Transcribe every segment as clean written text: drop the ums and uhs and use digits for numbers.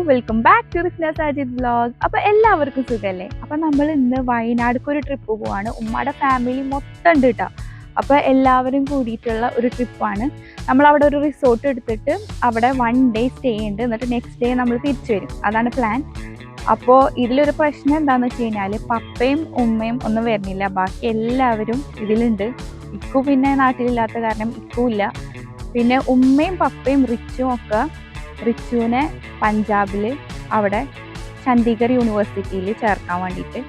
Welcome back to Risna Sajid vlog. അപ്പോൾ എല്ലാവർക്കും സുഖമല്ലേ? അപ്പോൾ നമ്മൾ ഇന്ന് വയനാടിക്ക് ഒരു ട്രിപ്പ് പോവാണ്. ഉമ്മയുടെ ഫാമിലി മൊത്തം ഉണ്ട് കേട്ടോ. അപ്പോൾ എല്ലാവരും കൂടിയിട്ടുള്ള ഒരു ട്രിപ്പാണ്. നമ്മളവിടെ ഒരു റിസോർട്ട് എടുത്തിട്ട് അവിടെ 1 ഡേ സ്റ്റേ ഉണ്ട്. എന്നിട്ട് നെക്സ്റ്റ് ഡേ നമ്മൾ തിരിച്ചു വരും. അതാണ് പ്ലാൻ. അപ്പോൾ ഇതിലൊരു പ്രശ്നം എന്താണെന്ന് വെച്ച് കഴിഞ്ഞാൽ പപ്പയും ഉമ്മയും ഒന്നും വരുന്നില്ല. ബാക്കി എല്ലാവരും ഇതിലുണ്ട്. ഇക്കു പിന്നെ നാട്ടിലില്ലാത്ത കാരണം ഇക്കും ഇല്ല. പിന്നെ ഉമ്മയും പപ്പയും റിച്ചും ഒക്കെ റിച്ചുവിനെ പഞ്ചാബിൽ അവിടെ ചണ്ഡീഗഡ് യൂണിവേഴ്സിറ്റിയിൽ ചേർക്കാൻ വേണ്ടിയിട്ട്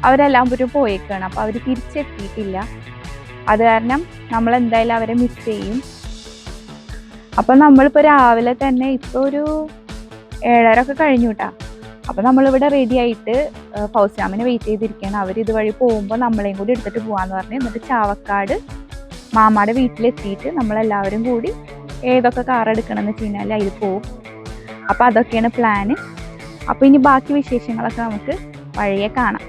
അവരെല്ലാം ഒരു പോയേക്കാണ്. അപ്പോൾ അവർ തിരിച്ചെത്തിയിട്ടില്ല. അത് കാരണം നമ്മളെന്തായാലും അവരെ മിസ് ചെയ്യും. അപ്പം നമ്മളിപ്പോൾ രാവിലെ തന്നെ ഇപ്പോൾ ഒരു 7:30 ഒക്കെ കഴിഞ്ഞു കേട്ടോ. അപ്പോൾ നമ്മളിവിടെ റെഡി ആയിട്ട് ഫൗസ്യാമിനെ വെയിറ്റ് ചെയ്തിരിക്കുകയാണ്. അവർ ഇതുവഴി പോകുമ്പോൾ നമ്മളെയും കൂടി എടുത്തിട്ട് പോകാമെന്ന് പറഞ്ഞ് എന്നിട്ട് ചാവക്കാട് മാമാടെ വീട്ടിലെത്തിയിട്ട് നമ്മളെല്ലാവരും കൂടി ഏതൊക്കെ കാർ എടുക്കണമെന്ന് വെച്ച് കഴിഞ്ഞാൽ അതിൽ പോവും. അപ്പോൾ അതൊക്കെയാണ് പ്ലാന്. അപ്പോൾ ഇനി ബാക്കി വിശേഷങ്ങളൊക്കെ നമുക്ക് വഴിയെ കാണാം.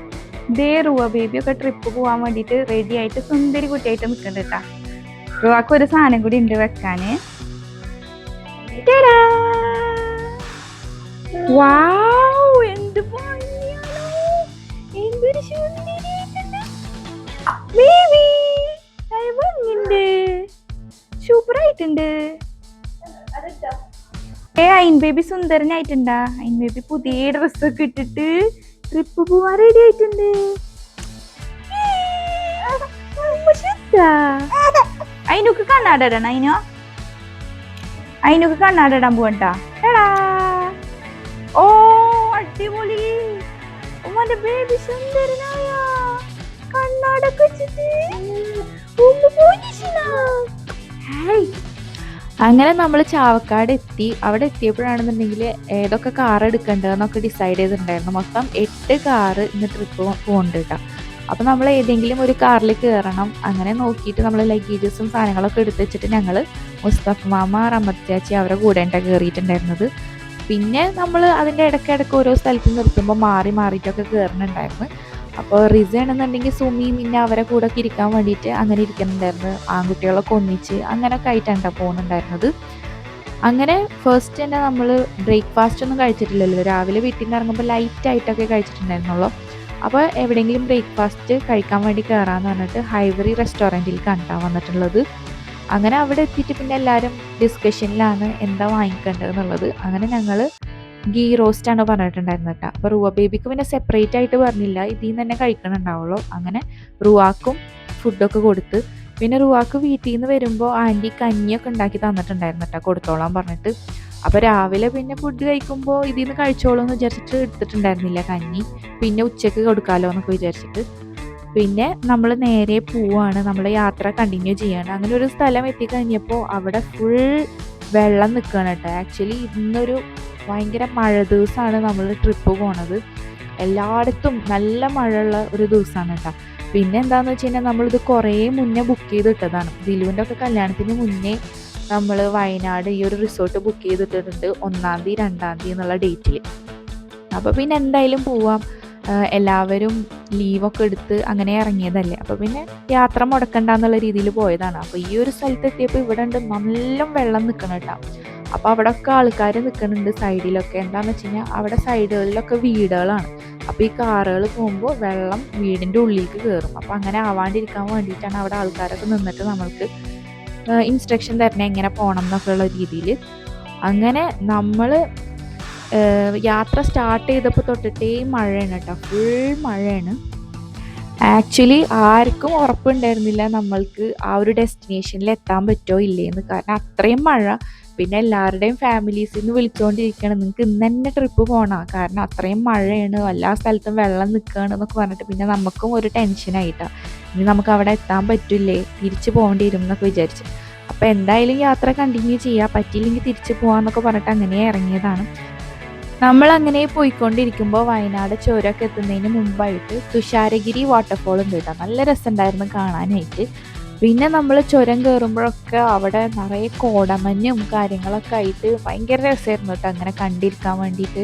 ഇതേ റുവ ബേബിയൊക്കെ ട്രിപ്പ് പോകാൻ വേണ്ടിയിട്ട് റെഡി ആയിട്ട് സുന്ദരി കുട്ടിയായിട്ട് നിൽക്കുന്നുണ്ട് കേട്ടോ. റുവാക്ക് ഒരു സാധനം കൂടി ഉണ്ട് വെക്കാൻ. വാവ്, എന്ത് ഭംഗിയാണോ! എന്തൊരു സുന്ദരിയായിട്ടുണ്ട് ബേബി. ഭംഗിയുണ്ട്, സൂപ്പറായിട്ടുണ്ട്. അയിൻ ബേബി സുന്ദരനായിട്ടുണ്ടാ. അയിൻ ബേബി പുതിയ ഡ്രസ്സൊക്കെ ഇട്ടിട്ട് ട്രിപ്പ് പോവാൻ റെഡി ആയിട്ടുണ്ട്. അതിനൊക്കെ കണ്ണാടിടണം. അതിനൊക്കെ കണ്ണാടിടാൻ പോകണ്ടാ. ഓ അടിപൊളി. ഉമ്മാന്റെ ബേബി സുന്ദരനായ കണ്ണാടൊക്കെ വെച്ചിട്ട് അങ്ങനെ നമ്മൾ ചാവക്കാട് എത്തി. അവിടെ എത്തിയപ്പോഴാണെന്നുണ്ടെങ്കിൽ ഏതൊക്കെ കാർ എടുക്കേണ്ടതെന്നൊക്കെ ഡിസൈഡ് ചെയ്തിട്ടുണ്ടായിരുന്നു. മൊത്തം 8 കാറ് ഇന്ന് ട്രിപ്പ് പോകുന്നുണ്ട് കേട്ടോ. അപ്പോൾ നമ്മൾ ഏതെങ്കിലും ഒരു കാറിൽ കയറണം. അങ്ങനെ നോക്കിയിട്ട് നമ്മൾ ലഗേജസും സാധനങ്ങളൊക്കെ എടുത്ത് വെച്ചിട്ട് ഞങ്ങൾ മുസ്തഫ മാമ, റമത്ത് ചാച്ചി അവരെ കൂടെയാണ് കയറിയിട്ടുണ്ടായിരുന്നത്. പിന്നെ നമ്മൾ അതിൻ്റെ ഇടയ്ക്കിടയ്ക്ക് ഓരോ സ്ഥലത്ത് നിർത്തുമ്പോൾ മാറിയിട്ടൊക്കെ കയറുന്നുണ്ടായിരുന്നു. അപ്പോൾ റിസ ആണെന്നുണ്ടെങ്കിൽ സുമി പിന്നെ അവരെ കൂടെ ഒക്കെ ഇരിക്കാൻ വേണ്ടിയിട്ട് അങ്ങനെ ഇരിക്കുന്നുണ്ടായിരുന്നു. ആൺകുട്ടികളൊക്കെ ഒന്നിച്ച് അങ്ങനെയൊക്കെ ആയിട്ടാണ് പോകുന്നുണ്ടായിരുന്നത്. അങ്ങനെ ഫസ്റ്റ് തന്നെ നമ്മൾ ബ്രേക്ക്ഫാസ്റ്റ് ഒന്നും കഴിച്ചിട്ടില്ലല്ലോ. രാവിലെ വീട്ടിൽ നിന്ന് ഇറങ്ങുമ്പോൾ ലൈറ്റായിട്ടൊക്കെ കഴിച്ചിട്ടുണ്ടായിരുന്നുള്ളൂ. അപ്പോൾ എവിടെയെങ്കിലും ബ്രേക്ക്ഫാസ്റ്റ് കഴിക്കാൻ വേണ്ടി കയറാമെന്ന് പറഞ്ഞിട്ട് ഹൈവറി റെസ്റ്റോറൻറ്റിൽ കണ്ടാണ് വന്നിട്ടുള്ളത്. അങ്ങനെ അവിടെ എത്തിയിട്ട് പിന്നെ എല്ലാവരും ഡിസ്കഷനിലാണ് എന്താ വാങ്ങിക്കേണ്ടത് എന്നുള്ളത്. അങ്ങനെ ഞങ്ങൾ ഗീ റോസ്റ്റാണ് പറഞ്ഞിട്ടുണ്ടായിരുന്നത് കേട്ടോ. അപ്പോൾ റുവ ബേബിക്ക് പിന്നെ സെപ്പറേറ്റ് ആയിട്ട് പറഞ്ഞില്ല, ഇതിൽ നിന്ന് തന്നെ കഴിക്കണുണ്ടാവുള്ളൂ. അങ്ങനെ റുവാക്കും ഫുഡൊക്കെ കൊടുത്ത് പിന്നെ റുവാക്ക് വീട്ടിൽ നിന്ന് വരുമ്പോൾ ആൻറ്റി കഞ്ഞിയൊക്കെ ഉണ്ടാക്കി തന്നിട്ടുണ്ടായിരുന്നു കേട്ടോ, കൊടുത്തോളാൻ പറഞ്ഞിട്ട്. അപ്പോൾ രാവിലെ പിന്നെ ഫുഡ് കഴിക്കുമ്പോൾ ഇതിൽ നിന്ന് കഴിച്ചോളൂ എന്ന് വിചാരിച്ചിട്ട് എടുത്തിട്ടുണ്ടായിരുന്നില്ല കഞ്ഞി. പിന്നെ ഉച്ചയ്ക്ക് കൊടുക്കാമല്ലോ എന്നൊക്കെ വിചാരിച്ചിട്ട് പിന്നെ നമ്മൾ നേരെ പോവാണ്. നമ്മൾ യാത്ര കണ്ടിന്യൂ ചെയ്യാണ്. അങ്ങനെ ഒരു സ്ഥലം എത്തിക്കഴിഞ്ഞപ്പോൾ അവിടെ ഫുൾ വെള്ളം നിൽക്കുകയാണ് കേട്ടോ. ആക്ച്വലി ഇന്നൊരു ഭയങ്കര മഴ ദിവസമാണ് നമ്മൾ ട്രിപ്പ് പോണത്. എല്ലായിടത്തും നല്ല മഴയുള്ള ഒരു ദിവസമാണ് കേട്ടോ. പിന്നെ എന്താണെന്ന് വെച്ച് കഴിഞ്ഞാൽ നമ്മളിത് കുറേ മുന്നേ ബുക്ക് ചെയ്തിട്ടതാണ്. ദിലുവിൻ്റെ ഒക്കെ കല്യാണത്തിന് മുന്നേ നമ്മൾ വയനാട് ഈ ഒരു റിസോർട്ട് ബുക്ക് ചെയ്തിട്ടിട്ടുണ്ട് 1-ാം തീയതി 2-ാം തീയതി എന്നുള്ള ഡേറ്റിൽ. അപ്പോൾ പിന്നെ എന്തായാലും പോവാം, എല്ലാവരും ലീവൊക്കെ എടുത്ത് അങ്ങനെ ഇറങ്ങിയതല്ലേ. അപ്പോൾ പിന്നെ യാത്ര മുടക്കണ്ടെന്നുള്ള രീതിയിൽ പോയതാണ്. അപ്പോൾ ഈ ഒരു സ്ഥലത്ത് എത്തിയപ്പോൾ ഇവിടെ ഉണ്ട് നല്ല വെള്ളം നിൽക്കണം കേട്ടോ. അപ്പോൾ അവിടെയൊക്കെ ആൾക്കാർ നിൽക്കുന്നുണ്ട് സൈഡിലൊക്കെ. എന്താണെന്ന് വെച്ച് കഴിഞ്ഞാൽ അവിടെ സൈഡുകളിലൊക്കെ വീടുകളാണ്. അപ്പോൾ ഈ കാറുകൾ പോകുമ്പോൾ വെള്ളം വീടിൻ്റെ ഉള്ളിലേക്ക് കയറും. അപ്പോൾ അങ്ങനെ ആവാണ്ടിരിക്കാൻ വേണ്ടിയിട്ടാണ് അവിടെ ആൾക്കാരൊക്കെ നിന്നിട്ട് നമ്മൾക്ക് ഇൻസ്ട്രക്ഷൻ തരണേ എങ്ങനെ പോകണം എന്നൊക്കെ ഉള്ള രീതിയിൽ. അങ്ങനെ നമ്മൾ യാത്ര സ്റ്റാർട്ട് ചെയ്തപ്പോൾ തൊട്ടിട്ടേ മഴയാണ് കേട്ടോ, ഫുൾ മഴയാണ്. ആക്ച്വലി ആർക്കും ഉറപ്പുണ്ടായിരുന്നില്ല നമ്മൾക്ക് ആ ഒരു ഡെസ്റ്റിനേഷനിൽ എത്താൻ പറ്റുമോ ഇല്ലേന്ന്. കാരണം അത്രയും മഴ. പിന്നെ എല്ലാവരുടെയും ഫാമിലീസിൽ നിന്ന് വിളിച്ചുകൊണ്ടിരിക്കുകയാണ്, നിങ്ങൾക്ക് ഇന്ന് തന്നെ ട്രിപ്പ് പോകണം, കാരണം അത്രയും മഴയാണ്, എല്ലാ സ്ഥലത്തും വെള്ളം നിൽക്കുകയാണ് എന്നൊക്കെ പറഞ്ഞിട്ട്. പിന്നെ നമുക്കും ഒരു ടെൻഷനായിട്ടാണ്, ഇനി നമുക്ക് അവിടെ എത്താൻ പറ്റില്ലേ, തിരിച്ച് പോകേണ്ടി വരും എന്നൊക്കെ വിചാരിച്ച്. അപ്പോൾ എന്തായാലും യാത്ര കണ്ടിന്യൂ ചെയ്യുക, പറ്റിയില്ലെങ്കിൽ തിരിച്ച് പോകാമെന്നൊക്കെ പറഞ്ഞിട്ട് അങ്ങനെ ഇറങ്ങിയതാണ്. നമ്മളങ്ങനെ പോയിക്കൊണ്ടിരിക്കുമ്പോൾ വയനാട് ചുരമൊക്കെ എത്തുന്നതിന് മുമ്പായിട്ട് തുഷാരഗിരി വാട്ടർഫോൾ ഉണ്ട് കേട്ടോ. നല്ല രസമുണ്ടായിരുന്നു കാണാനായിട്ട്. പിന്നെ നമ്മൾ ചുരം കയറുമ്പോഴൊക്കെ അവിടെ നിറയെ കോടമഞ്ഞും കാര്യങ്ങളൊക്കെ ആയിട്ട് ഭയങ്കര രസമായിരുന്നു കേട്ടോ അങ്ങനെ കണ്ടിരിക്കാൻ വേണ്ടിയിട്ട്.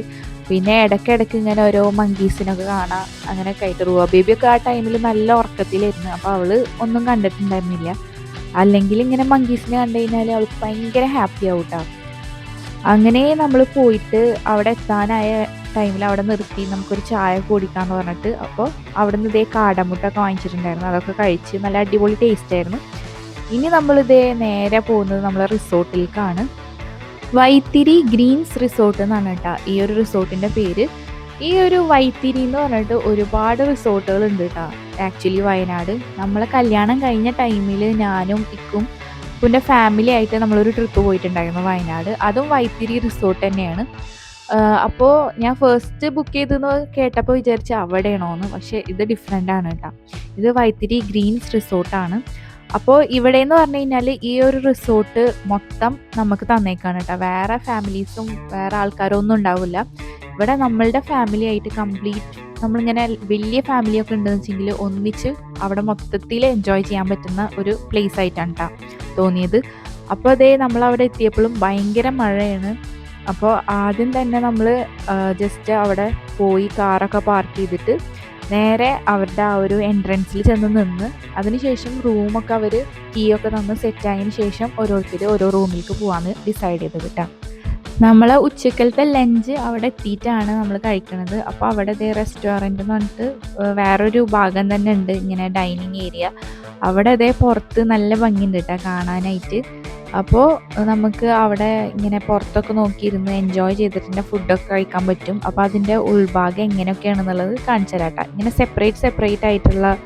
പിന്നെ ഇടയ്ക്കിടയ്ക്ക് ഇങ്ങനെ ഓരോ മങ്കീസിനൊക്കെ കാണാം, അങ്ങനെയൊക്കെ ആയിട്ട്. റുവ ബേബിയൊക്കെ ആ ടൈമിൽ നല്ല ഉറക്കത്തിലായിരുന്നു. അപ്പോൾ അവൾ ഒന്നും കണ്ടിട്ടുണ്ടായിരുന്നില്ല. അല്ലെങ്കിൽ ഇങ്ങനെ മങ്കീസിനെ കണ്ടു കഴിഞ്ഞാൽ അവൾക്ക് ഭയങ്കര ഹാപ്പി ആവും കേട്ടോ. അങ്ങനെ നമ്മൾ പോയിട്ട് അവിടെ എത്താനായ ടൈമിൽ അവിടെ നിർത്തി നമുക്കൊരു ചായ കുടിക്കാമെന്ന് പറഞ്ഞിട്ട്, അപ്പോൾ അവിടെ നിന്ന് ഇതേ കാടമുട്ടൊക്കെ വാങ്ങിച്ചിട്ടുണ്ടായിരുന്നു. അതൊക്കെ കഴിച്ച് നല്ല അടിപൊളി ടേസ്റ്റ് ആയിരുന്നു. ഇനി നമ്മളിതേ നേരെ പോകുന്നത് നമ്മളെ റിസോർട്ടിലേക്കാണ്. വൈത്തിരി ഗ്രീൻസ് റിസോർട്ട് എന്നാണ് കേട്ടോ ഈ ഒരു റിസോർട്ടിൻ്റെ പേര്. ഈ ഒരു വൈത്തിരി എന്ന് പറഞ്ഞിട്ട് ഒരുപാട് റിസോർട്ടുകൾ ഉണ്ട് കേട്ടോ ആക്ച്വലി വയനാട്. നമ്മളെ കല്യാണം കഴിഞ്ഞ ടൈമിൽ ഞാനും ഇക്കും പിന്നെ ഫാമിലി ആയിട്ട് നമ്മളൊരു ട്രിപ്പ് പോയിട്ടുണ്ടായിരുന്നു വയനാട്. അതും വൈത്തിരി റിസോർട്ട് തന്നെയാണ്. അപ്പോൾ ഞാൻ ഫസ്റ്റ് ബുക്ക് ചെയ്തെന്ന് കേട്ടപ്പോൾ വിചാരിച്ച അവിടെയാണോന്ന്. പക്ഷേ ഇത് ഡിഫറെൻ്റ് ആണ് കേട്ടോ. ഇത് വൈത്തിരി ഗ്രീൻസ് റിസോർട്ടാണ്. അപ്പോൾ ഇവിടെ എന്ന് പറഞ്ഞു കഴിഞ്ഞാൽ ഈ ഒരു റിസോർട്ട് മൊത്തം നമുക്ക് തന്നേക്കാണ് കേട്ടോ. വേറെ ഫാമിലീസും വേറെ ആൾക്കാരും ഒന്നും ഉണ്ടാവില്ല. ഇവിടെ നമ്മളുടെ ഫാമിലി ആയിട്ട് കംപ്ലീറ്റ് നമ്മളിങ്ങനെ വലിയ ഫാമിലിയൊക്കെ ഉണ്ടെന്ന് വെച്ചെങ്കിൽ ഒന്നിച്ച് അവിടെ മൊത്തത്തിൽ എൻജോയ് ചെയ്യാൻ പറ്റുന്ന ഒരു പ്ലേസ് ആയിട്ടാണ് കേട്ടോ തോന്നിയത്. അപ്പോൾ അതേ നമ്മളവിടെ എത്തിയപ്പോഴും ഭയങ്കര മഴയാണ്. അപ്പോൾ ആദ്യം തന്നെ നമ്മൾ ജസ്റ്റ് അവിടെ പോയി കാറൊക്കെ പാർക്ക് ചെയ്തിട്ട് നേരെ അവരുടെ ആ ഒരു എൻട്രൻസിൽ ചെന്ന് നിന്ന് അതിനുശേഷം റൂമൊക്കെ അവർ കീ ഒക്കെ തന്ന് സെറ്റായതിന് ശേഷം ഓരോരുത്തർ ഓരോ റൂമിലേക്ക് പോകാമെന്ന് ഡിസൈഡ് ചെയ്തത് കേട്ടോ. നമ്മൾ ഉച്ചക്കലത്തെ ലഞ്ച് അവിടെ എത്തിയിട്ടാണ് നമ്മൾ കഴിക്കുന്നത്. അപ്പോൾ അവിടെ റെസ്റ്റോറൻറ്റ് എന്ന് പറഞ്ഞിട്ട് വേറൊരു ഭാഗം തന്നെ ഉണ്ട്, ഇങ്ങനെ ഡൈനിങ് ഏരിയ. അവിടെ പുറത്ത് നല്ല ഭംഗിയുണ്ട് കേട്ടോ കാണാനായിട്ട്. അപ്പോൾ നമുക്ക് അവിടെ ഇങ്ങനെ പുറത്തൊക്കെ നോക്കിയിരുന്ന് എൻജോയ് ചെയ്തിട്ട് ഫുഡൊക്കെ കഴിക്കാൻ പറ്റും. അപ്പോൾ അതിൻ്റെ ഉൾഭാഗം എങ്ങനെയൊക്കെയാണെന്നുള്ളത് കാണിച്ചു തരാം കേട്ടോ. ഇങ്ങനെ സെപ്പറേറ്റ് ആയിട്ടുള്ള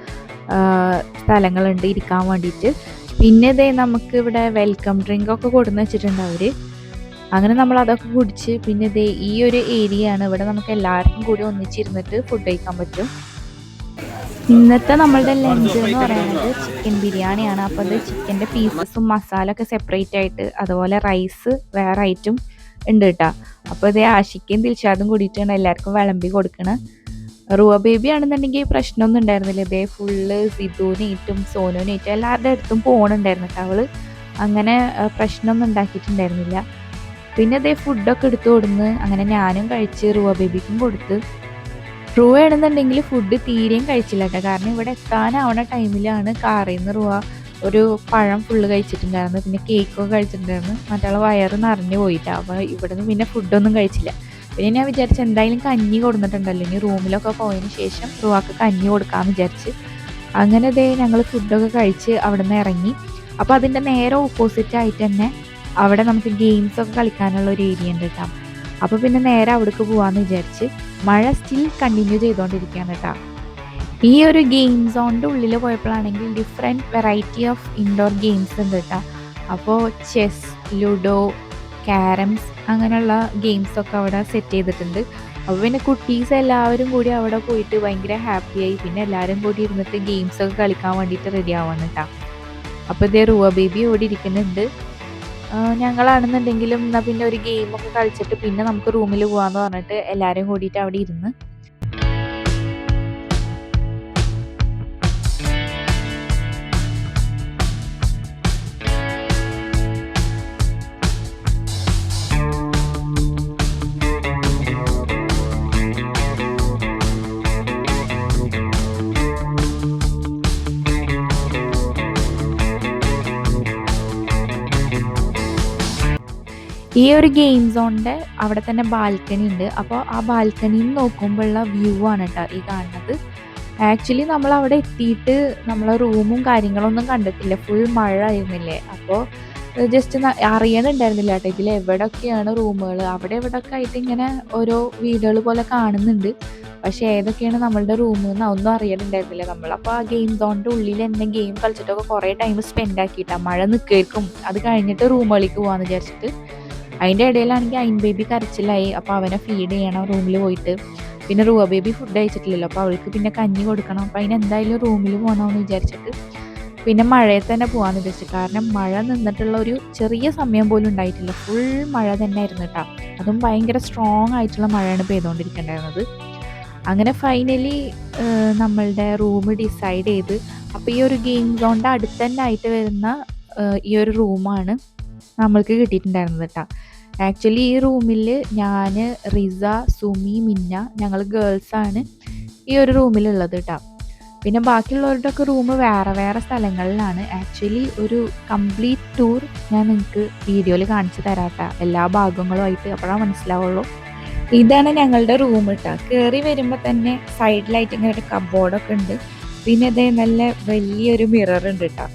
സ്ഥലങ്ങളുണ്ട് ഇരിക്കാൻ വേണ്ടിയിട്ട്. പിന്നെ നമുക്ക് ഇവിടെ വെൽക്കം ഡ്രിങ്ക് ഒക്കെ കൊടുന്ന് വെച്ചിട്ടുണ്ട് അവർ. അങ്ങനെ നമ്മൾ അതൊക്കെ കുടിച്ച് പിന്നെ ഈ ഒരു ഏരിയ ആണ്. ഇവിടെ നമുക്ക് എല്ലാവർക്കും കൂടി ഒന്നിച്ചിരുന്നിട്ട് ഫുഡ് കഴിക്കാൻ പറ്റും. ഇന്നത്തെ നമ്മളുടെ ലഞ്ച് എന്ന് പറയുന്നത് ചിക്കൻ ബിരിയാണിയാണ്. അപ്പോൾ അത് ചിക്കൻ്റെ പീസസും മസാല ഒക്കെ സെപ്പറേറ്റ് ആയിട്ട്, അതുപോലെ റൈസ് വേറെ ആയിട്ടും ഉണ്ട് കേട്ടോ. അപ്പോൾ ആഷിക്കും ദിൽഷാദും കൂടിയിട്ടാണ് എല്ലാവർക്കും വിളമ്പി കൊടുക്കണത്. റുവ ബേബി ആണെന്നുണ്ടെങ്കിൽ പ്രശ്നമൊന്നും ഉണ്ടായിരുന്നില്ല. ഫുള്ള് സിധുവിനേറ്റും സോനുവിനേറ്റും എല്ലാവരുടെ അടുത്തും പോകണുണ്ടായിരുന്നു കേട്ടോ. അവൾ അങ്ങനെ പ്രശ്നമൊന്നും ഉണ്ടാക്കിയിട്ടുണ്ടായിരുന്നില്ല. പിന്നെ ഫുഡൊക്കെ എടുത്തു കൊടുന്ന് അങ്ങനെ ഞാനും കഴിച്ച് റുവ ബേബിക്കും കൊടുത്ത്. റുവ ആണെന്നുണ്ടെങ്കിൽ ഫുഡ് തീരെയും കഴിച്ചില്ല കേട്ടോ. കാരണം ഇവിടെ എത്താനാവണ ടൈമിലാണ് കാറിൽ നിന്ന് റുവ ഒരു പഴം ഫുള്ള് കഴിച്ചിട്ടുണ്ടായിരുന്നു. പിന്നെ കേക്കൊക്കെ കഴിച്ചിട്ടുണ്ടായിരുന്നു. മറ്റുള്ള വയറ് നിറഞ്ഞു പോയിട്ടാണ്. അപ്പോൾ ഇവിടെ നിന്ന് പിന്നെ ഫുഡൊന്നും കഴിച്ചില്ല. പിന്നെ ഞാൻ വിചാരിച്ചു എന്തായാലും കഞ്ഞി കൊടുത്തിട്ടുണ്ടല്ലോ, ഇനി റൂമിലൊക്കെ പോയതിന് ശേഷം റുവാക്ക് കഞ്ഞി കൊടുക്കാമെന്ന് വിചാരിച്ച്. അങ്ങനെ ഞങ്ങൾ ഫുഡൊക്കെ കഴിച്ച് അവിടെ നിന്ന് ഇറങ്ങി. അപ്പോൾ അതിൻ്റെ നേരെ ഓപ്പോസിറ്റ് ആയിട്ട് തന്നെ അവിടെ നമുക്ക് ഗെയിംസൊക്കെ കളിക്കാനുള്ള ഒരു ഏരിയ ഉണ്ട് കേട്ടോ. അപ്പോൾ പിന്നെ നേരെ അവിടേക്ക് പോകാമെന്ന് വിചാരിച്ച്. മഴ സ്റ്റിൽ കണ്ടിന്യൂ ചെയ്തുകൊണ്ടിരിക്കുകയാണ് കേട്ടോ. ഈ ഒരു ഗെയിം സോണിൻ്റെ ഉള്ളിൽ പോയപ്പോഴാണെങ്കിൽ different variety of indoor games ഉണ്ട് കേട്ടോ. അപ്പോൾ ചെസ്, ലുഡോ, ക്യാരംസ് അങ്ങനെയുള്ള ഗെയിംസൊക്കെ അവിടെ സെറ്റ് ചെയ്തിട്ടുണ്ട്. അപ്പോൾ പിന്നെ കുട്ടീസ് എല്ലാവരും കൂടി അവിടെ പോയിട്ട് ഭയങ്കര ഹാപ്പിയായി. പിന്നെ എല്ലാവരും കൂടി ഇരുന്നിട്ട് ഗെയിംസൊക്കെ കളിക്കാൻ വേണ്ടിയിട്ട് റെഡി ആവാണ് കേട്ടോ. അപ്പോൾ റുവ ബേബി ഇവിടെ ഇരിക്കുന്നുണ്ട്. ഞങ്ങളാണെന്നുണ്ടെങ്കിലും എന്നാൽ പിന്നെ ഒരു ഗെയിമൊക്കെ കളിച്ചിട്ട് പിന്നെ നമുക്ക് റൂമിൽ പോകാമെന്ന് പറഞ്ഞിട്ട് എല്ലാവരും കൂടിയിട്ട് അവിടെ ഇരുന്ന്. ഈ ഒരു ഗെയിം സോണിൻ്റെ അവിടെ തന്നെ ബാൽക്കണി ഉണ്ട്. അപ്പോൾ ആ ബാൽക്കണിയിൽ നിന്ന് നോക്കുമ്പോഴുള്ള വ്യൂ ആണ് കേട്ടോ ഈ കാണുന്നത്. ആക്ച്വലി നമ്മൾ അവിടെ എത്തിയിട്ട് നമ്മളെ റൂമും കാര്യങ്ങളൊന്നും കണ്ടിട്ടില്ല, ഫുൾ മഴ ആയിരുന്നില്ലേ. അപ്പോൾ ജസ്റ്റ് അറിയണുണ്ടായിരുന്നില്ല കേട്ടോ ഇതിൽ എവിടെയൊക്കെയാണ് റൂമുകൾ. അവിടെ എവിടെയൊക്കെ ആയിട്ട് ഇങ്ങനെ ഓരോ വീടുകൾ പോലെ കാണുന്നുണ്ട്. പക്ഷേ ഏതൊക്കെയാണ് നമ്മളുടെ റൂമിൽ നിന്ന് ഒന്നും അറിയണുണ്ടായിരുന്നില്ല നമ്മൾ. അപ്പോൾ ആ ഗെയിം സോണിൻ്റെ ഉള്ളിൽ തന്നെ ഗെയിം കളിച്ചിട്ടൊക്കെ കുറേ ടൈം സ്പെൻഡ് ആക്കിയിട്ടാണ്. മഴ നിൽക്കും, അത് കഴിഞ്ഞിട്ട് റൂമുകളിലേക്ക് പോകാമെന്ന് വിചാരിച്ചിട്ട്. അതിൻ്റെ ഇടയിലാണെങ്കിൽ അയിൻ ബേബി കരച്ചിലായി. അപ്പോൾ അവനെ ഫീഡ് ചെയ്യണം റൂമിൽ പോയിട്ട്. പിന്നെ റുവ ബേബി ഫുഡ് കഴിച്ചിട്ടില്ലല്ലോ, അപ്പോൾ അവൾക്ക് പിന്നെ കഞ്ഞി കൊടുക്കണം. അപ്പോൾ അതിനെന്തായാലും റൂമിൽ പോകണമെന്ന് വിചാരിച്ചിട്ട് പിന്നെ മഴയത്ത് തന്നെ പോകാമെന്ന് വിചാരിച്ചു. കാരണം മഴ നിന്നിട്ടുള്ള ഒരു ചെറിയ സമയം പോലും ഉണ്ടായിട്ടില്ല, ഫുൾ മഴ തന്നെ ആയിരുന്നു കേട്ടോ. അതും ഭയങ്കര സ്ട്രോങ് ആയിട്ടുള്ള മഴയാണ് പെയ്തുകൊണ്ടിരിക്കേണ്ടായിരുന്നത്. അങ്ങനെ ഫൈനലി നമ്മളുടെ റൂം ഡിസൈഡ് ചെയ്ത്. അപ്പോൾ ഈ ഒരു ഗെയിം സോണിൻ്റെ അടുത്ത് തന്നെ ആയിട്ട് വരുന്ന ഈ ഒരു റൂമാണ് നമ്മൾക്ക് കിട്ടിയിട്ടുണ്ടായിരുന്നത് കേട്ടോ. ആക്ച്വലി ഈ റൂമിൽ ഞാൻ, റിസ, സുമി, മിന്ന ഞങ്ങൾ ഗേൾസാണ് ഈ ഒരു റൂമിലുള്ളത് കേട്ടോ. പിന്നെ ബാക്കിയുള്ളവരുടെ ഒക്കെ റൂം വേറെ വേറെ സ്ഥലങ്ങളിലാണ്. ആക്ച്വലി ഒരു കംപ്ലീറ്റ് ടൂർ ഞാൻ നിങ്ങൾക്ക് വീഡിയോയിൽ കാണിച്ചു തരാട്ടോ, എല്ലാ ഭാഗങ്ങളുമായിട്ട്, അപ്പോഴാണ് മനസ്സിലാവുള്ളൂ. ഇതാണ് ഞങ്ങളുടെ റൂം കേട്ടോ. കയറി വരുമ്പോൾ തന്നെ സൈഡിലായിട്ട് ഇങ്ങനെ ഒരു കബോർഡൊക്കെ ഉണ്ട്. പിന്നെ ഇതേ നല്ല വലിയൊരു മിറർ ഉണ്ട് കേട്ടോ.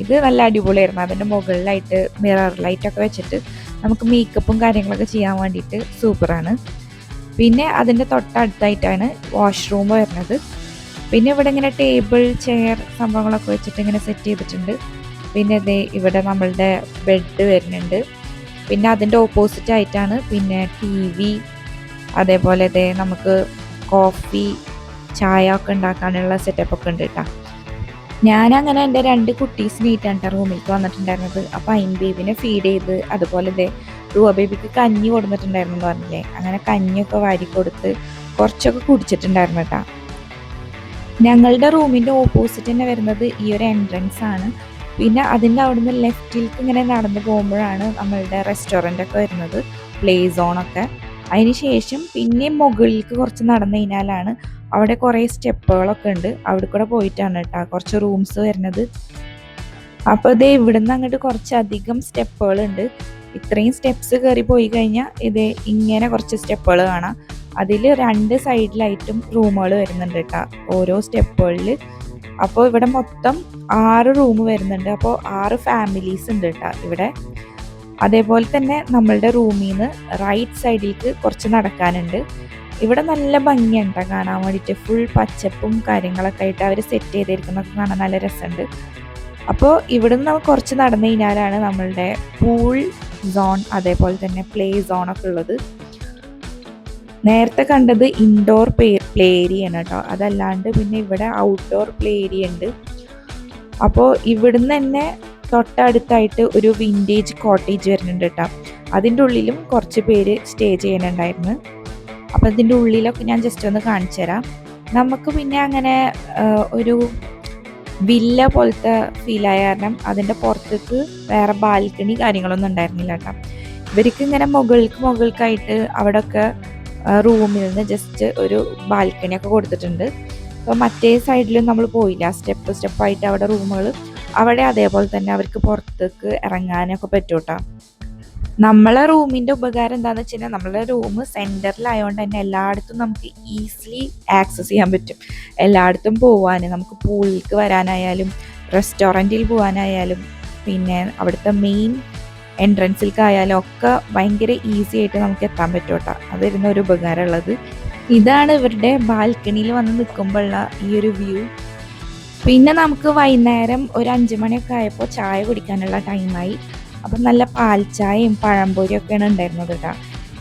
ഇത് നല്ല അടിപൊളിയായിരുന്നു. അതിൻ്റെ മുകളിലായിട്ട് മിറർ ലൈറ്റൊക്കെ വെച്ചിട്ട് നമുക്ക് മേക്കപ്പും കാര്യങ്ങളൊക്കെ ചെയ്യാൻ വേണ്ടിയിട്ട് സൂപ്പറാണ്. പിന്നെ അതിൻ്റെ തൊട്ടടുത്തായിട്ടാണ് വാഷ്റൂം വരുന്നത്. പിന്നെ ഇവിടെ ഇങ്ങനെ ടേബിൾ ചെയർ സംഭവങ്ങളൊക്കെ വെച്ചിട്ട് ഇങ്ങനെ സെറ്റ് ചെയ്തിട്ടുണ്ട്. പിന്നെ ഇതേ ഇവിടെ നമ്മളുടെ ബെഡ് വരുന്നുണ്ട്. പിന്നെ അതിൻ്റെ ഓപ്പോസിറ്റ് ആയിട്ടാണ് പിന്നെ TV, അതേപോലെ ഇതേ നമുക്ക് കോഫി ചായ ഒക്കെ ഉണ്ടാക്കാനുള്ള സെറ്റപ്പൊക്കെ ഉണ്ട് കേട്ടോ. ഞാനങ്ങനെ എൻ്റെ 2 കുട്ടീസിനായിട്ടാണ് റൂമിലേക്ക് വന്നിട്ടുണ്ടായിരുന്നത്. അപ്പോൾ അയിൻ ബേബിനെ ഫീഡ് ചെയ്ത്, അതുപോലെ ഇതേ റൂവ ബേബിക്ക് കഞ്ഞി കൊടുത്തിട്ടുണ്ടായിരുന്നു എന്ന് പറഞ്ഞില്ലേ, അങ്ങനെ കഞ്ഞിയൊക്കെ വാരി കൊടുത്ത് കുറച്ചൊക്കെ കുടിച്ചിട്ടുണ്ടായിരുന്നു കേട്ടോ. ഞങ്ങളുടെ റൂമിൻ്റെ ഓപ്പോസിറ്റ് തന്നെ വരുന്നത് ഈ ഒരു എൻട്രൻസ് ആണ്. പിന്നെ അതിൻ്റെ അവിടുന്ന് ലെഫ്റ്റിലേക്ക് ഇങ്ങനെ നടന്നു പോകുമ്പോഴാണ് നമ്മളുടെ റെസ്റ്റോറൻ്റൊക്കെ വരുന്നത്, പ്ലേ സോണൊക്കെ. അതിന് ശേഷം പിന്നെയും മുകളിലേക്ക് കുറച്ച് നടന്നു കഴിഞ്ഞാലാണ് അവിടെ കുറേ സ്റ്റെപ്പുകളൊക്കെ ഉണ്ട്. അവിടെ കൂടെ പോയിട്ടാണ് കേട്ടോ കുറച്ച് റൂംസ് വരുന്നത്. അപ്പോൾ ഇത് ഇവിടുന്ന് അങ്ങോട്ട് കുറച്ചധികം സ്റ്റെപ്പുകളുണ്ട്. ഇത്രയും സ്റ്റെപ്സ് കയറി പോയി കഴിഞ്ഞാൽ ഇത് ഇങ്ങനെ കുറച്ച് സ്റ്റെപ്പുകൾ കാണാം. അതിൽ 2 സൈഡിലായിട്ടും റൂമുകൾ വരുന്നുണ്ട് കേട്ടോ ഓരോ സ്റ്റെപ്പുകളിൽ. അപ്പോൾ ഇവിടെ മൊത്തം 6 റൂം വരുന്നുണ്ട്. അപ്പോൾ 6 ഫാമിലീസ് ഉണ്ട് കേട്ടോ ഇവിടെ. അതേപോലെ തന്നെ നമ്മളുടെ റൂമിൽ നിന്ന് റൈറ്റ് സൈഡിലേക്ക് കുറച്ച് നടക്കാനുണ്ട്. ഇവിടെ നല്ല ഭംഗിയുണ്ട് കാണാൻ വേണ്ടിയിട്ട്. ഫുൾ പച്ചപ്പും കാര്യങ്ങളൊക്കെ ആയിട്ട് അവർ സെറ്റ് ചെയ്തിരിക്കുന്നതൊക്കെ കാണാൻ നല്ല രസമുണ്ട്. അപ്പോൾ ഇവിടെ നിന്ന് കുറച്ച് നടന്നു കഴിഞ്ഞാലാണ് നമ്മളുടെ പൂൾ സോൺ, അതേപോലെ തന്നെ പ്ലേ സോണൊക്കെ ഉള്ളത്. നേരത്തെ കണ്ടത് ഇൻഡോർ പ്ലേ ഏരിയ ആണ് കേട്ടോ. അതല്ലാണ്ട് പിന്നെ ഇവിടെ ഔട്ട്ഡോർ പ്ലേ ഏരിയ ഉണ്ട്. അപ്പോൾ ഇവിടുന്ന് തന്നെ തൊട്ടടുത്തായിട്ട് ഒരു വിൻറ്റേജ് കോട്ടേജ് വരുന്നുണ്ട് കേട്ടോ. അതിൻ്റെ ഉള്ളിലും കുറച്ച് പേര് സ്റ്റേ ചെയ്യാനുണ്ടായിരുന്നു. അപ്പോൾ ഇതിൻ്റെ ഉള്ളിലൊക്കെ ഞാൻ ജസ്റ്റ് ഒന്ന് കാണിച്ചു തരാം. നമുക്ക് പിന്നെ അങ്ങനെ ഒരു വില്ല പോലത്തെ ഫീലായ കാരണം അതിൻ്റെ പുറത്തേക്ക് വേറെ ബാൽക്കണി കാര്യങ്ങളൊന്നും ഉണ്ടായിരുന്നില്ല കേട്ടോ. ഇവർക്ക് ഇങ്ങനെ മുകൾക്കായിട്ട് അവിടെയൊക്കെ റൂമിൽ നിന്ന് ജസ്റ്റ് ഒരു ബാൽക്കണിയൊക്കെ കൊടുത്തിട്ടുണ്ട്. അപ്പോൾ മറ്റേ സൈഡിലും നമ്മൾ പോയില്ല, സ്റ്റെപ്പായിട്ട് അവിടെ റൂമുകൾ, അവിടെ അതേപോലെ തന്നെ അവർക്ക് പുറത്തേക്ക് ഇറങ്ങാനൊക്കെ പറ്റും കേട്ടോ. നമ്മളെ റൂമിൻ്റെ ഉപകാരം എന്താണെന്ന് വെച്ച് കഴിഞ്ഞാൽ നമ്മളെ റൂം സെൻറ്ററിലായതുകൊണ്ട് തന്നെ എല്ലായിടത്തും നമുക്ക് ഈസിലി ആക്സസ് ചെയ്യാൻ പറ്റും. എല്ലായിടത്തും പോകാൻ, നമുക്ക് പൂളിലേക്ക് വരാനായാലും റെസ്റ്റോറൻറ്റിൽ പോകാനായാലും പിന്നെ അവിടുത്തെ മെയിൻ എൻട്രൻസിലേക്കായാലും ഒക്കെ ഭയങ്കര ഈസി ആയിട്ട് നമുക്ക് എത്താൻ പറ്റും കേട്ടോ. അതായിരുന്നു ഒരു ഉപകാരമുള്ളത്. ഇതാണ് ഇവരുടെ ബാൽക്കണിയിൽ വന്ന് നിൽക്കുമ്പോഴുള്ള ഈ ഒരു വ്യൂ. പിന്നെ നമുക്ക് വൈകുന്നേരം ഒരു 5 മണിയൊക്കെ ആയപ്പോൾ ചായ കുടിക്കാനുള്ള ടൈമായി. അപ്പം നല്ല പാൽച്ചായയും പഴംപൊരിയൊക്കെയാണ് ഉണ്ടായിരുന്നത് കേട്ടോ.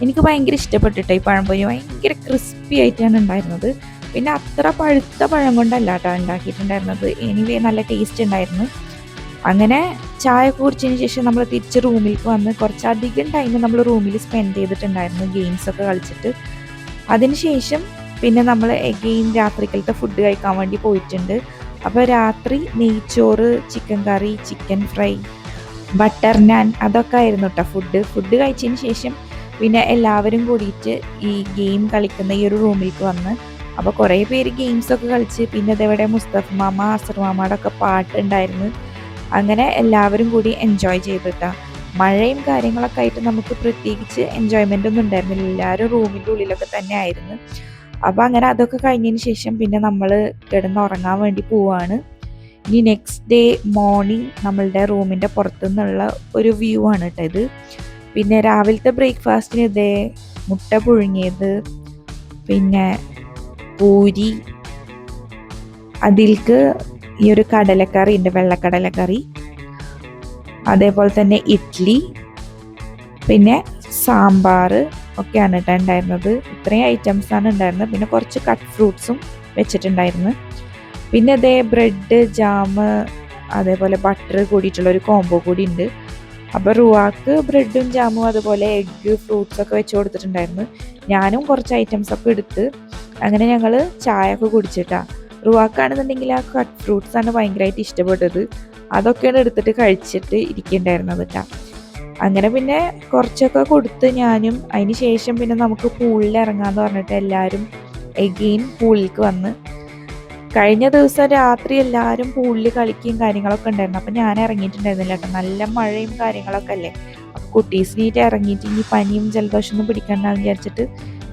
എനിക്ക് ഭയങ്കര ഇഷ്ടപ്പെട്ടിട്ടോ ഈ പഴംപൊരി. ഭയങ്കര ക്രിസ്പി ആയിട്ടാണ് ഉണ്ടായിരുന്നത്. പിന്നെ അത്ര പഴുത്ത പഴം കൊണ്ടല്ല കേട്ടോ ഉണ്ടാക്കിയിട്ടുണ്ടായിരുന്നത്. എനിവേ നല്ല ടേസ്റ്റ് ഉണ്ടായിരുന്നു. അങ്ങനെ ചായ കുടിച്ചതിന് ശേഷം നമ്മൾ തിരിച്ച് റൂമിലേക്ക് വന്ന് കുറച്ചധികം ടൈം നമ്മൾ റൂമിൽ സ്പെൻഡ് ചെയ്തിട്ടുണ്ടായിരുന്നു ഗെയിംസൊക്കെ കളിച്ചിട്ട്. അതിനുശേഷം പിന്നെ നമ്മൾ എഗെയിൻ രാത്രിക്കലത്തെ ഫുഡ് കഴിക്കാൻ വേണ്ടി പോയിട്ടുണ്ട്. അപ്പോൾ രാത്രി നെയ്ച്ചോറ്, ചിക്കൻ കറി, ചിക്കൻ ഫ്രൈ, ബട്ടർ നാൻ, അതൊക്കെ ആയിരുന്നു കേട്ടോ ഫുഡ് കഴിച്ചതിന് ശേഷം പിന്നെ എല്ലാവരും കൂടിയിട്ട് ഈ ഗെയിം കളിക്കുന്ന ഈ ഒരു റൂമിലേക്ക് വന്ന് അപ്പോൾ കുറേ പേര് ഗെയിംസൊക്കെ കളിച്ച് പിന്നെ അതേപോലെ മുസ്തഫ മാമ, അസർ മാമയുടെ ഒക്കെ പാട്ടുണ്ടായിരുന്നു. അങ്ങനെ എല്ലാവരും കൂടി എൻജോയ് ചെയ്തിട്ടാ. മഴയും കാര്യങ്ങളൊക്കെ ആയിട്ട് നമുക്ക് പ്രത്യേകിച്ച് എൻജോയ്മെൻ്റ് ഒന്നും ഉണ്ടായിരുന്നില്ല. എല്ലാവരും റൂമിൻ്റെ ഉള്ളിലൊക്കെ തന്നെ ആയിരുന്നു. അപ്പോൾ അങ്ങനെ അതൊക്കെ കഴിഞ്ഞതിന് ശേഷം പിന്നെ നമ്മൾ കിടന്നുറങ്ങാൻ വേണ്ടി പോവാണ്. ഇനി നെക്സ്റ്റ് ഡേ മോർണിംഗ് നമ്മളുടെ റൂമിൻ്റെ പുറത്തുനിന്നുള്ള ഒരു വ്യൂ ആണ് കേട്ടോ ഇത്. പിന്നെ രാവിലത്തെ ബ്രേക്ക്ഫാസ്റ്റിന് ഇതേ മുട്ട പുഴുങ്ങിയത്, പിന്നെ പൂരി, അതിൽക്ക് ഈ ഒരു കടലക്കറി ഉണ്ട്, വെള്ളക്കടലക്കറി, അതേപോലെ തന്നെ ഇഡ്ഡലി, പിന്നെ സാമ്പാർ ഒക്കെയാണ് കേട്ടോ ഉണ്ടായിരുന്നത്. ഇത്രയും ഐറ്റംസാണ് ഉണ്ടായിരുന്നത്. പിന്നെ കുറച്ച് കട്ട് ഫ്രൂട്ട്സും വെച്ചിട്ടുണ്ടായിരുന്നു. പിന്നെ അതേ ബ്രെഡ്, ജാം, അതേപോലെ ബട്ടർ കൂടിയിട്ടുള്ളൊരു കോംബോ കൂടി ഉണ്ട്. അപ്പോൾ റുവാക്ക് ബ്രെഡും ജാമും അതുപോലെ എഗ്ഗ്, ഫ്രൂട്ട്സൊക്കെ വെച്ച് കൊടുത്തിട്ടുണ്ടായിരുന്നു. ഞാനും കുറച്ച് ഐറ്റംസൊക്കെ എടുത്ത് അങ്ങനെ ഞങ്ങൾ ചായ ഒക്കെ കുടിച്ചിട്ടാണ്. റുവാക്കാണെന്നുണ്ടെങ്കിൽ ആ കട്ട് ഫ്രൂട്ട്സാണ് ഭയങ്കരമായിട്ട് ഇഷ്ടപ്പെട്ടത്. അതൊക്കെയാണ് എടുത്തിട്ട് കഴിച്ചിട്ട് ഇരിക്കുന്നുണ്ടായിരുന്നത് കേട്ടോ. അങ്ങനെ പിന്നെ കുറച്ചൊക്കെ കൊടുത്ത് ഞാനും, അതിന് ശേഷം പിന്നെ നമുക്ക് പൂളിൽ ഇറങ്ങാമെന്ന് പറഞ്ഞിട്ട് എല്ലാവരും എഗെയിൻ പൂളിലേക്ക് വന്ന് കഴിഞ്ഞ ദിവസം രാത്രി എല്ലാവരും പൂളിൽ കളിക്കുകയും കാര്യങ്ങളൊക്കെ ഉണ്ടായിരുന്നു. അപ്പം ഞാൻ ഇറങ്ങിയിട്ടുണ്ടായിരുന്നില്ല കേട്ടോ, നല്ല മഴയും കാര്യങ്ങളൊക്കെ അല്ലേ. അപ്പോൾ കുട്ടീസിനീറ്റ് ഇറങ്ങിയിട്ട് ഇനി പനിയും ജലദോഷമൊന്നും പിടിക്കണ്ടെന്ന് വിചാരിച്ചിട്ട്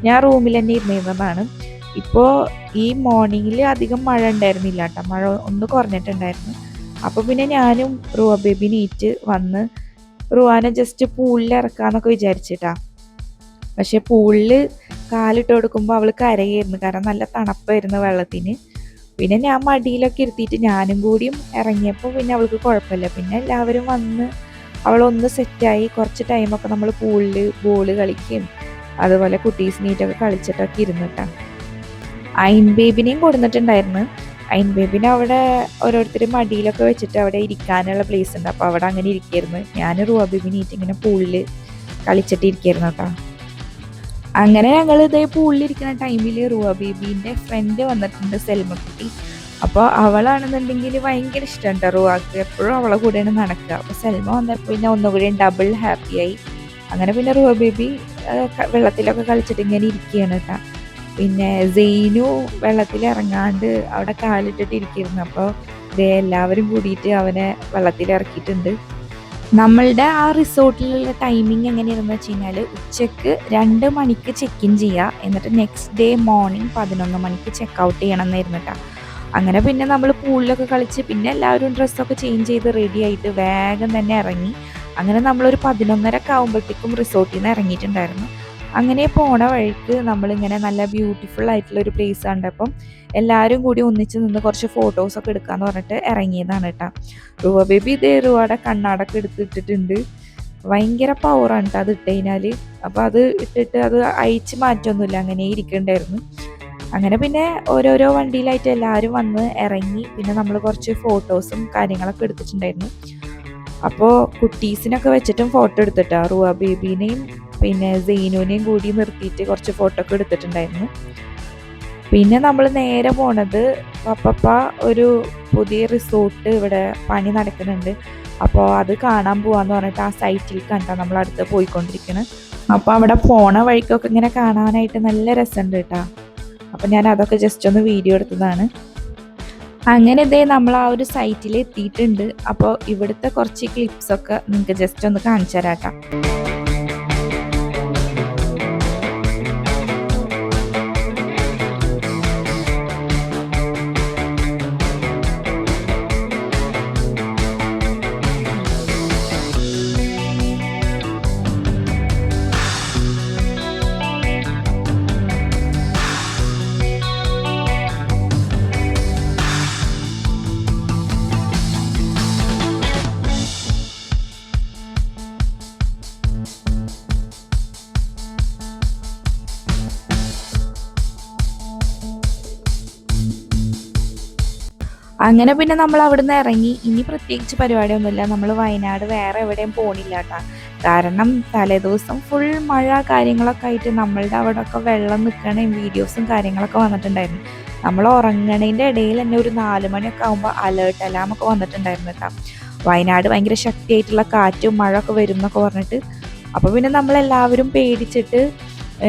ഞാൻ റൂമിൽ തന്നെ ഇരുന്നിരുന്നതാണ്. ഇപ്പോൾ ഈ മോർണിംഗിൽ അധികം മഴ ഉണ്ടായിരുന്നില്ല കേട്ടോ, മഴ ഒന്ന് കുറഞ്ഞിട്ടുണ്ടായിരുന്നു. അപ്പോൾ പിന്നെ ഞാനും റുവ ബേബി നീറ്റ് വന്ന് റുവാനെ ജസ്റ്റ് പൂളിൽ ഇറക്കാമെന്നൊക്കെ വിചാരിച്ചിട്ടാ. പക്ഷെ പൂളിൽ കാലിട്ട് കൊടുക്കുമ്പോൾ അവൾ കരയായിരുന്നു, കാരണം നല്ല തണുപ്പായിരുന്നു വെള്ളത്തിന്. പിന്നെ ഞാൻ മടിയിലൊക്കെ ഇരുത്തിയിട്ട് ഞാനും കൂടിയും ഇറങ്ങിയപ്പോൾ പിന്നെ അവൾക്ക് കുഴപ്പമില്ല. പിന്നെ എല്ലാവരും വന്ന് അവളൊന്ന് സെറ്റായി. കുറച്ച് ടൈമൊക്കെ നമ്മൾ പൂളിൽ ബോള് കളിക്കുകയും അതുപോലെ കുട്ടീസ് നീറ്റൊക്കെ കളിച്ചിട്ടൊക്കെ ഇരുന്നിട്ടാണ്. അയിൻ ബേബിനെയും കൊടുത്തിട്ടുണ്ടായിരുന്നു. അയിൻ ബേബിനെ അവിടെ ഓരോരുത്തർ മടിയിലൊക്കെ വെച്ചിട്ട് അവിടെ ഇരിക്കാനുള്ള പ്ലേസ് ഉണ്ട്, അപ്പോൾ അവിടെ അങ്ങനെ ഇരിക്കായിരുന്നു. ഞാൻ റുവ ബേബി നീറ്റ് ഇങ്ങനെ പൂളിൽ കളിച്ചിട്ട് ഇരിക്കായിരുന്നു കേട്ടോ. അങ്ങനെ ഞങ്ങൾ ഇതേ പൂളിലിരിക്കുന്ന ടൈമിൽ റുവ ബേബീൻ്റെ ഫ്രണ്ട് വന്നിട്ടുണ്ട്, സെൽമക്കുട്ടി. അപ്പോൾ അവളാണെന്നുണ്ടെങ്കിൽ ഭയങ്കര ഇഷ്ടമുണ്ട് റുവാക്ക്, എപ്പോഴും അവളെ കൂടെയാണ് നടക്കുക. അപ്പോൾ സെൽമ വന്നപ്പോൾ പിന്നെ ഒന്നുകൂടി ഡബിൾ ഹാപ്പിയായി. അങ്ങനെ പിന്നെ റുവ ബേബി വെള്ളത്തിലൊക്കെ കളിച്ചിട്ട് ഇങ്ങനെ ഇരിക്കുകയാണ് കേട്ടോ. പിന്നെ സെയിനു വെള്ളത്തിൽ ഇറങ്ങാണ്ട് അവിടെ കാലിട്ടിട്ട് ഇരിക്കുന്നു. അപ്പോൾ ഇതേ എല്ലാവരും കൂടിയിട്ട് അവനെ വെള്ളത്തിൽ ഇറക്കിയിട്ടുണ്ട്. നമ്മളുടെ ആ റിസോർട്ടിലുള്ള ടൈമിങ് എങ്ങനെയാണെന്ന് വെച്ച് കഴിഞ്ഞാൽ ഉച്ചക്ക് 2 മണിക്ക് ചെക്ക് ഇൻ ചെയ്യുക, എന്നിട്ട് നെക്സ്റ്റ് ഡേ മോർണിംഗ് 11 മണിക്ക് ചെക്ക് ഔട്ട് ചെയ്യണം എന്നായിരുന്നിട്ടാണ്. അങ്ങനെ പിന്നെ നമ്മൾ പൂളിലൊക്കെ കളിച്ച് പിന്നെ എല്ലാവരും ഡ്രസ്സൊക്കെ ചേഞ്ച് ചെയ്ത് റെഡി ആയിട്ട് വേഗം തന്നെ ഇറങ്ങി. അങ്ങനെ നമ്മളൊരു 11:30 ആകുമ്പോഴത്തേക്കും റിസോർട്ടിൽ നിന്ന് ഇറങ്ങിയിട്ടുണ്ടായിരുന്നു. അങ്ങനെ പോണ വഴിക്ക് നമ്മളിങ്ങനെ നല്ല ബ്യൂട്ടിഫുൾ ആയിട്ടുള്ള ഒരു പ്ലേസ് കണ്ടപ്പം എല്ലാവരും കൂടി ഒന്നിച്ച് നിന്ന് കുറച്ച് ഫോട്ടോസൊക്കെ എടുക്കാമെന്ന് പറഞ്ഞിട്ട് ഇറങ്ങിയതാണ് കേട്ടോ. റുവ ബേബി ഇതേ റുവയുടെ കണ്ണാടൊക്കെ എടുത്തിട്ടിട്ടുണ്ട്. ഭയങ്കര പവറാണ് കേട്ടോ അത് ഇട്ട് കഴിഞ്ഞാൽ. അപ്പോൾ അത് ഇട്ടിട്ട് അത് അയച്ച് മാറ്റമൊന്നുമില്ല, അങ്ങനെ ഇരിക്കണ്ടായിരുന്നു. അങ്ങനെ പിന്നെ ഓരോരോ വണ്ടിയിലായിട്ട് എല്ലാവരും വന്ന് ഇറങ്ങി. പിന്നെ നമ്മൾ കുറച്ച് ഫോട്ടോസും കാര്യങ്ങളൊക്കെ എടുത്തിട്ടുണ്ടായിരുന്നു. അപ്പോൾ കുട്ടീസിനൊക്കെ വെച്ചിട്ടും ഫോട്ടോ എടുത്തിട്ടാണ്. റുവ ബേബീനെയും പിന്നെ സെയിനുവിനെയും കൂടി നിർത്തിയിട്ട് കുറച്ച് ഫോട്ടോ ഒക്കെ എടുത്തിട്ടുണ്ടായിരുന്നു. പിന്നെ നമ്മൾ നേരെ പോണത് പപ്പ ഒരു പുതിയ റിസോർട്ട് ഇവിടെ പണി നടക്കുന്നുണ്ട്, അപ്പോൾ അത് കാണാൻ പോവാന്ന് പറഞ്ഞിട്ട് ആ സൈറ്റിൽ കണ്ടാൽ നമ്മൾ അടുത്ത് പോയിക്കൊണ്ടിരിക്കുന്നത്. അപ്പോൾ അവിടെ പോണ വഴിക്കൊക്കെ ഇങ്ങനെ കാണാനായിട്ട് നല്ല രസമുണ്ട് കേട്ടോ. അപ്പോൾ ഞാൻ അതൊക്കെ ജസ്റ്റ് ഒന്ന് വീഡിയോ എടുത്തതാണ്. അങ്ങനെ ഇതേ നമ്മൾ ആ ഒരു സൈറ്റിൽ എത്തിയിട്ടുണ്ട്. അപ്പോൾ ഇവിടുത്തെ കുറച്ച് ക്ലിപ്സൊക്കെ നിങ്ങൾക്ക് ജസ്റ്റ് ഒന്ന് കാണിച്ചു തരാം. അങ്ങനെ പിന്നെ നമ്മൾ അവിടുന്ന് ഇറങ്ങി. ഇനി പ്രത്യേകിച്ച് പരിപാടിയൊന്നുമില്ല, നമ്മൾ വയനാട് വേറെ എവിടെയും പോണില്ല കേട്ടോ. കാരണം തലേദിവസം ഫുൾ മഴ കാര്യങ്ങളൊക്കെ ആയിട്ട് നമ്മളുടെ അവിടെയൊക്കെ വെള്ളം നിൽക്കണേയും വീഡിയോസും കാര്യങ്ങളൊക്കെ വന്നിട്ടുണ്ടായിരുന്നു. നമ്മൾ ഉറങ്ങണതിൻ്റെ ഇടയിൽ തന്നെ ഒരു 4 മണിയൊക്കെ ആകുമ്പോൾ അലേർട്ട് അലാമൊക്കെ വന്നിട്ടുണ്ടായിരുന്നു കേട്ടോ. വയനാട് ഭയങ്കര ശക്തിയായിട്ടുള്ള കാറ്റും മഴ ഒക്കെ വരും എന്നൊക്കെ പറഞ്ഞിട്ട്. അപ്പോൾ പിന്നെ നമ്മളെല്ലാവരും പേടിച്ചിട്ട്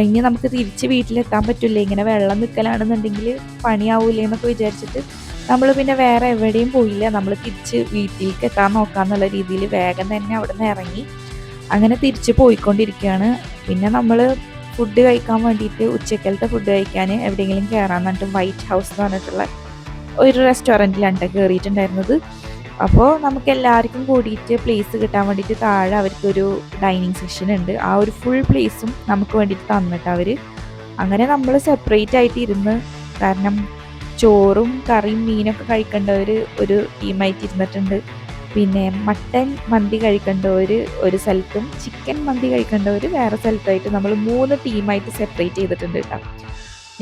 ഇനി നമുക്ക് തിരിച്ച് വീട്ടിലെത്താൻ പറ്റില്ല, ഇങ്ങനെ വെള്ളം നിൽക്കലാണെന്നുണ്ടെങ്കിൽ പണിയാവൂലേ എന്നൊക്കെ വിചാരിച്ചിട്ട് നമ്മൾ പിന്നെ വേറെ എവിടെയും പോയില്ല. നമ്മൾ തിരിച്ച് വീട്ടിലേക്ക് എത്താൻ നോക്കാമെന്നുള്ള രീതിയിൽ വേഗം തന്നെ അവിടെ നിന്ന് ഇറങ്ങി. അങ്ങനെ തിരിച്ച് പോയിക്കൊണ്ടിരിക്കുകയാണ്. പിന്നെ നമ്മൾ ഫുഡ് കഴിക്കാൻ വേണ്ടിയിട്ട് ഉച്ചക്കലത്തെ ഫുഡ് കഴിക്കാൻ എവിടെയെങ്കിലും കയറാൻ പറഞ്ഞിട്ട് വൈറ്റ് ഹൗസ് എന്ന് പറഞ്ഞിട്ടുള്ള ഒരു റെസ്റ്റോറൻറ്റിലാണ് കയറിയിട്ടുണ്ടായിരുന്നത്. അപ്പോൾ നമുക്ക് എല്ലാവർക്കും കൂടിയിട്ട് പ്ലേസ് കിട്ടാൻ വേണ്ടിയിട്ട് താഴെ അവർക്കൊരു ഡൈനിങ് സെക്ഷൻ ഉണ്ട്. ആ ഒരു ഫുൾ പ്ലേസും നമുക്ക് വേണ്ടിയിട്ട് തന്നിട്ട് അവർ. അങ്ങനെ നമ്മൾ സെപ്പറേറ്റ് ആയിട്ട് ഇരുന്ന്, കാരണം ചോറും കറിയും മീനൊക്കെ കഴിക്കേണ്ടവർ ഒരു ടീമായിട്ട് ഇരുന്നിട്ടുണ്ട്. പിന്നെ മട്ടൻ മന്തി കഴിക്കേണ്ടവർ ഒരു സ്ഥലത്തും ചിക്കൻ മന്തി കഴിക്കേണ്ടവർ വേറെ സ്ഥലത്തായിട്ട് നമ്മൾ 3 ടീമായിട്ട് സെപ്പറേറ്റ് ചെയ്തിട്ടുണ്ട് കേട്ടോ.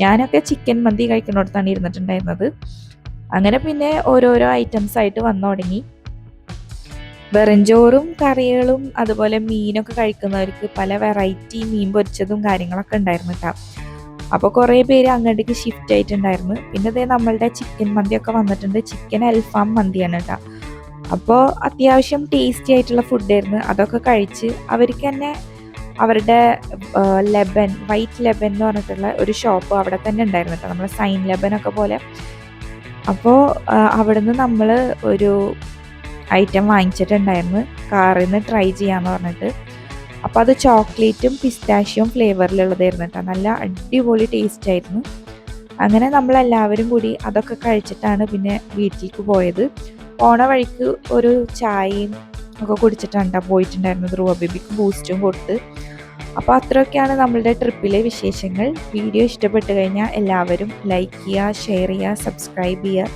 ഞാനൊക്കെ ചിക്കൻ മന്തി കഴിക്കുന്നിടത്താണ് ഇരുന്നിട്ടുണ്ടായിരുന്നത്. അങ്ങനെ പിന്നെ ഓരോരോ ഐറ്റംസ് ആയിട്ട് വന്നു തുടങ്ങി. വെറുംചോറും കറികളും അതുപോലെ മീനൊക്കെ കഴിക്കുന്നവർക്ക് പല വെറൈറ്റി മീൻ പൊരിച്ചതും കാര്യങ്ങളൊക്കെ ഉണ്ടായിരുന്നു കേട്ടോ. അപ്പോൾ കുറേ പേര് അങ്ങോട്ടേക്ക് ഷിഫ്റ്റ് ആയിട്ടുണ്ടായിരുന്നു. പിന്നെ അതേ നമ്മളുടെ ചിക്കൻ മന്തിയൊക്കെ വന്നിട്ടുണ്ട്. ചിക്കൻ അൽഫാം മന്തിയാണ് കേട്ടോ. അപ്പോൾ അത്യാവശ്യം ടേസ്റ്റി ആയിട്ടുള്ള ഫുഡായിരുന്നു. അതൊക്കെ കഴിച്ച് അവർക്ക് തന്നെ അവരുടെ വൈറ്റ് ലെബൻ എന്ന് പറഞ്ഞിട്ടുള്ള ഒരു ഷോപ്പ് അവിടെ തന്നെ ഉണ്ടായിരുന്നു കേട്ടോ. നമ്മളെ സൈൻ ലെബനൊക്കെ പോലെ അപ്പോൾ അവിടുന്ന് നമ്മൾ ഒരു ഐറ്റം വാങ്ങിച്ചിട്ടുണ്ടായിരുന്നു കാറിൽ നിന്ന് ട്രൈ ചെയ്യാമെന്ന് പറഞ്ഞിട്ട്. അപ്പോൾ അത് ചോക്ലേറ്റും പിസ്താഷ്യം ഫ്ലേവറിലുള്ളതായിരുന്നു കേട്ടോ. നല്ല അടിപൊളി ടേസ്റ്റ് ആയിരുന്നു. അങ്ങനെ നമ്മളെല്ലാവരും കൂടി അതൊക്കെ കഴിച്ചിട്ടാണ് പിന്നെ വീട്ടിലേക്ക് പോയത്. പോണ വഴിക്ക് ഒരു ചായയും ഒക്കെ കുടിച്ചിട്ടാണ് പോയിട്ടുണ്ടായിരുന്നത്. ധ്രുവ ബേബിക്ക് ബൂസ്റ്റും കൊടുത്ത്. അപ്പോൾ അത്രയൊക്കെയാണ് നമ്മളുടെ ട്രിപ്പിലെ വിശേഷങ്ങൾ. വീഡിയോ ഇഷ്ടപ്പെട്ട് കഴിഞ്ഞാൽ എല്ലാവരും ലൈക്ക് ചെയ്യുക, ഷെയർ ചെയ്യുക, സബ്സ്ക്രൈബ് ചെയ്യുക.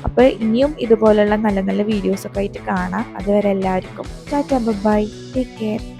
അപ്പോൾ ഇനിയും ഇതുപോലുള്ള നല്ല നല്ല വീഡിയോസൊക്കെ ആയിട്ട് കാണാം. അതുവരെ എല്ലാവർക്കും ടാറ്റാ ബൈ, ടേക്ക് കെയർ.